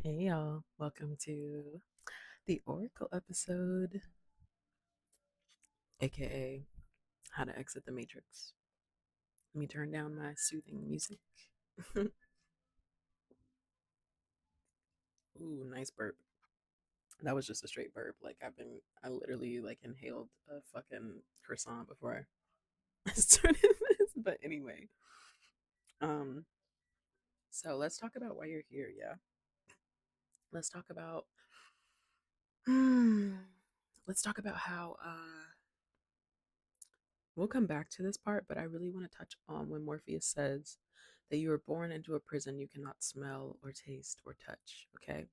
Hey y'all, welcome to the Oracle episode, aka How to Exit the Matrix. Let me turn down my soothing music. Ooh, nice burp. That was just a straight burp. I literally inhaled a fucking croissant before I started this. But anyway, um, so let's talk about why you're here, yeah? Let's talk about, hmm, let's talk about how, we'll come back to this part, but I really want to touch on when Morpheus says that you were born into a prison you cannot smell or taste or touch, okay?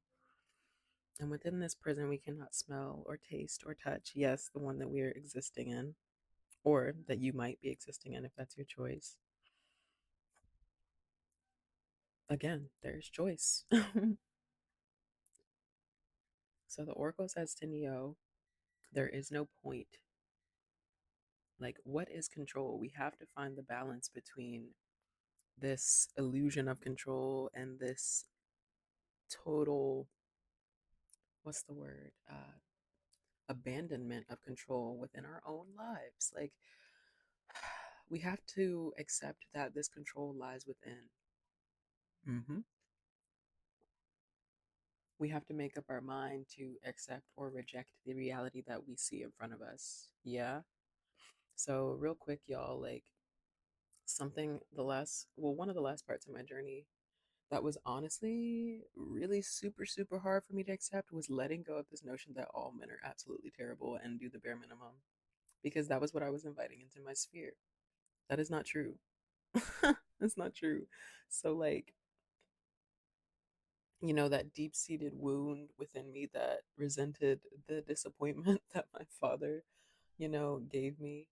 And within this prison, we cannot smell or taste or touch, yes, the one that we are existing in, or that you might be existing in if that's your choice. Again, there's choice. So the Oracle says to Neo, there is no point. Like, what is control? We have to find the balance between this illusion of control and this total, what's the word, abandonment of control within our own lives. Like, we have to accept that this control lies within. Mm-hmm. We have to make up our mind to accept or reject the reality that we see in front of us. Yeah. So real quick, y'all, one of the last parts of my journey that was honestly really super, super hard for me to accept was letting go of this notion that all men are absolutely terrible and do the bare minimum, because that was what I was inviting into my sphere. That is not true. That's not true. So, that deep seated wound within me that resented the disappointment that my father, gave me,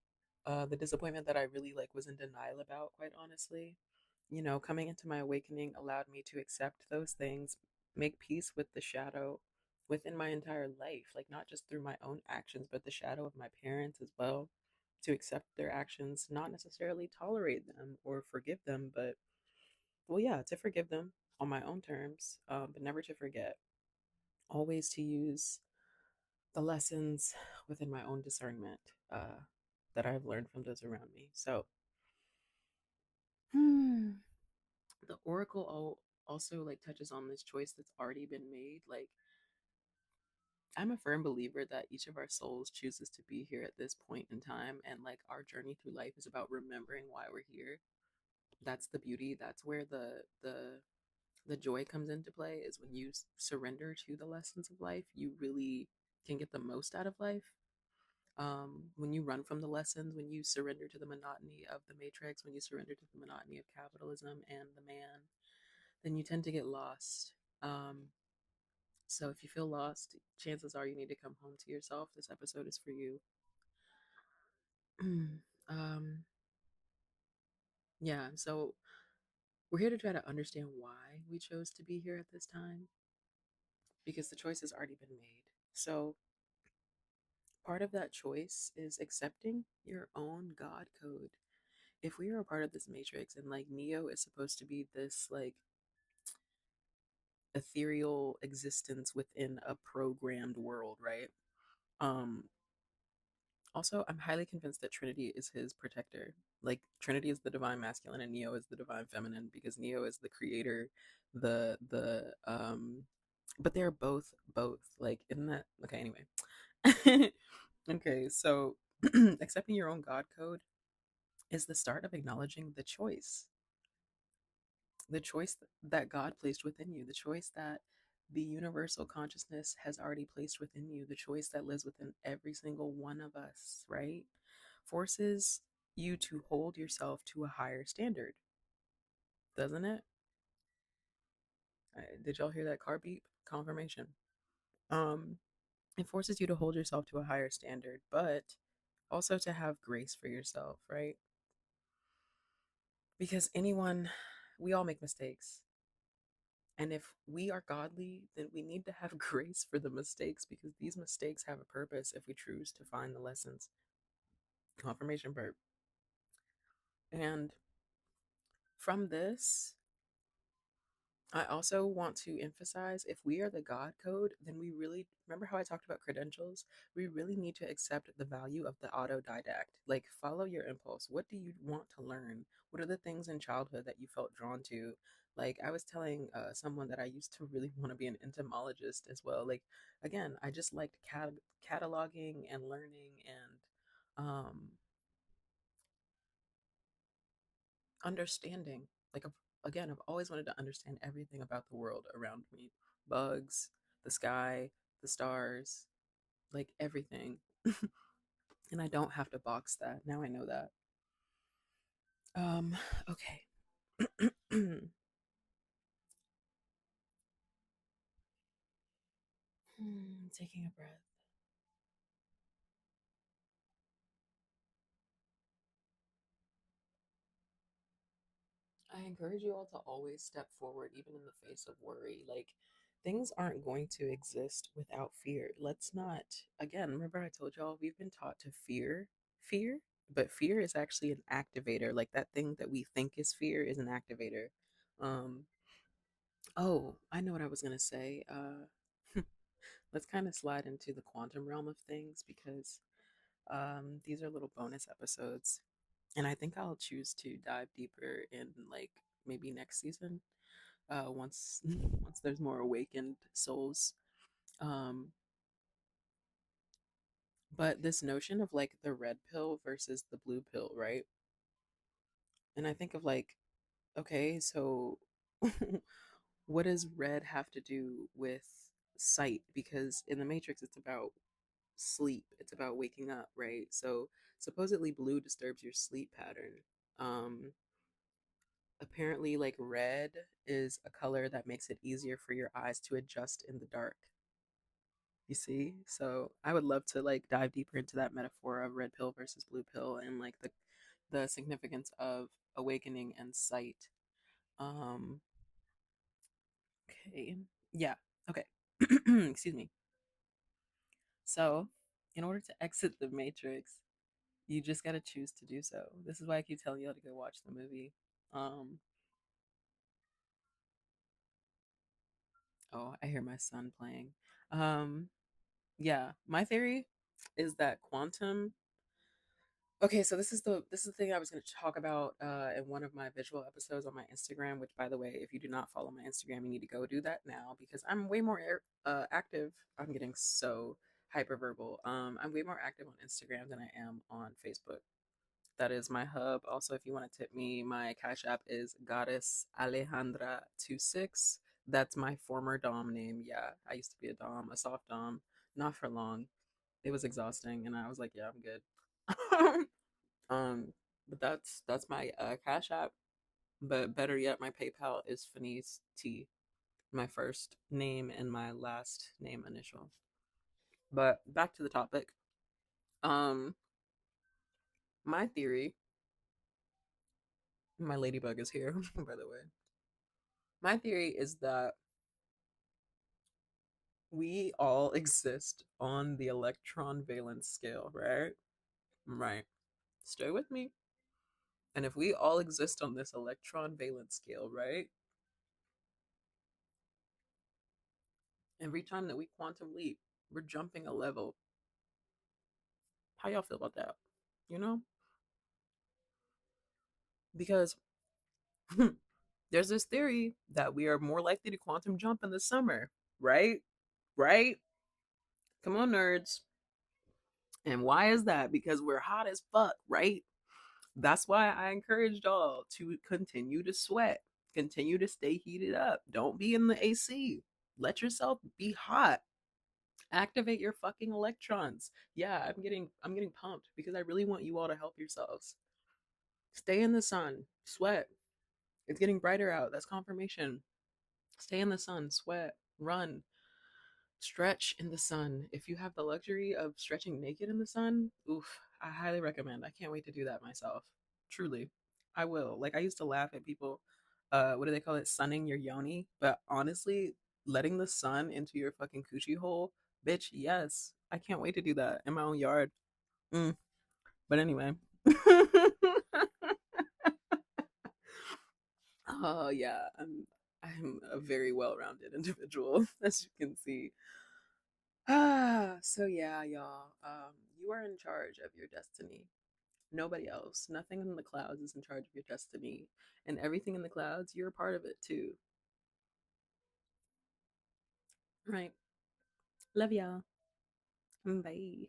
the disappointment that I really was in denial about, quite honestly. Coming into my awakening allowed me to accept those things, make peace with the shadow within my entire life, like not just through my own actions, but the shadow of my parents as well. To accept their actions, not necessarily tolerate them or forgive them, but, well, yeah, to forgive them on my own terms, but never to forget. Always to use the lessons within my own discernment, that I've learned from those around me. So, hmm, the oracle also touches on this choice that's already been made. Like, I'm a firm believer that each of our souls chooses to be here at this point in time, and our journey through life is about remembering why we're here. That's the beauty. That's where the joy comes into play, is when you surrender to the lessons of life, you really can get the most out of life. When you run from the lessons, when you surrender to the monotony of the matrix, when you surrender to the monotony of capitalism and the man, then you tend to get lost. So if you feel lost, chances are you need to come home to yourself. This episode is for you. um, yeah, so we're here to try to understand why we chose to be here at this time, because the choice has already been made. So part of that choice is accepting your own God code. If we are a part of this matrix, and Neo is supposed to be this ethereal existence within a programmed world, right? Um Also, I'm highly convinced that Trinity is his protector. Like, Trinity is the divine masculine and Neo is the divine feminine, because Neo is the creator, the but they're both. Like, isn't that okay, anyway. Okay, so accepting your own God code is the start of acknowledging the choice that God placed within you, the choice that the universal consciousness has already placed within you, the choice that lives within every single one of us, right? Forces you to hold yourself to a higher standard, doesn't it? Did y'all hear that car beep? Confirmation. Um, it forces you to hold yourself to a higher standard, but also to have grace for yourself, right? Because we all make mistakes. And if we are godly, then we need to have grace for the mistakes, because these mistakes have a purpose if we choose to find the lessons. Confirmation burp. And from this, I also want to emphasize if we are the God code, then we really remember how I talked about credentials? We really need to accept the value of the autodidact. Like, follow your impulse. What do you want to learn? What are the things in childhood that you felt drawn to? Like, I was telling someone that I used to really want to be an entomologist as well. Like, again, I just liked cataloging and learning and understanding. Like, again, I've always wanted to understand everything about the world around me, bugs, the sky, the stars, like everything. And I don't have to box that. Now I know that. Okay. Taking a breath. I encourage you all to always step forward, even in the face of worry. Like, things aren't going to exist without fear. Let's not, again, remember I told y'all we've been taught to fear, but fear is actually an activator. Like, that thing that we think is fear is an activator. Um, oh, I know what I was going to say. Let's kind of slide into the quantum realm of things because these are little bonus episodes. And I think I'll choose to dive deeper in like maybe next season once once there's more awakened souls. Um, but this notion of like the red pill versus the blue pill, right? And I think of like, okay, so what does red have to do with sight? Because in the Matrix, it's about sleep. It's about waking up, right? So supposedly blue disturbs your sleep pattern. Um, Apparently, like red is a color that makes it easier for your eyes to adjust in the dark. You see? So I would love to like dive deeper into that metaphor of red pill versus blue pill and like the significance of awakening and sight. Um okay. Yeah. Okay. Excuse me. So, in order to exit the matrix, you just got to choose to do so. This is why I keep telling you all to go watch the movie. Um oh, I hear my son playing. Um yeah, my theory is that quantum. Okay, so this is the thing I was going to talk about in one of my visual episodes on my Instagram. Which, by the way, if you do not follow my Instagram, you need to go do that now because I'm way more active. I'm getting so hyperverbal. I'm way more active on Instagram than I am on Facebook. That is my hub. Also, if you want to tip me, my Cash App is Goddess Alejandra 26. That's my former Dom name. Yeah, I used to be a Dom, a soft Dom. Not for long. It was exhausting, and I was like, yeah, I'm good. um, but that's my Cash App. But better yet, my PayPal is Fanice T, my first name and my last name initial. But back to the topic. Um, my theory. My ladybug is here, by the way. My theory is that we all exist on the electron valence scale, right? Right. Stay with me. And if we all exist on this electron valence scale, right? Every time that we quantum leap, we're jumping a level. How y'all feel about that? You know? Because there's this theory that we are more likely to quantum jump in the summer, right? Right? Come on, nerds. And why is that? Because we're hot as fuck, right? That's why I encouraged y'all to continue to sweat, continue to stay heated up. Don't be in the AC. Let yourself be hot. Activate your fucking electrons. Yeah, I'm getting pumped because I really want you all to help yourselves. Stay in the sun, sweat. It's getting brighter out. That's confirmation. Stay in the sun, sweat, run, stretch in the sun. If you have the luxury of stretching naked in the sun, oof, I highly recommend. I can't wait to do that myself. Truly. I will. Like I used to laugh at people what do they call it? Sunning your yoni. But honestly, letting the sun into your fucking coochie hole, bitch, yes. I can't wait to do that in my own yard. Mm. But anyway. Oh yeah. I'm a very well-rounded individual, as you can see. So yeah, y'all. You are in charge of your destiny. Nobody else. Nothing in the clouds is in charge of your destiny. And everything in the clouds, you're a part of it too. Right. Love y'all. Bye.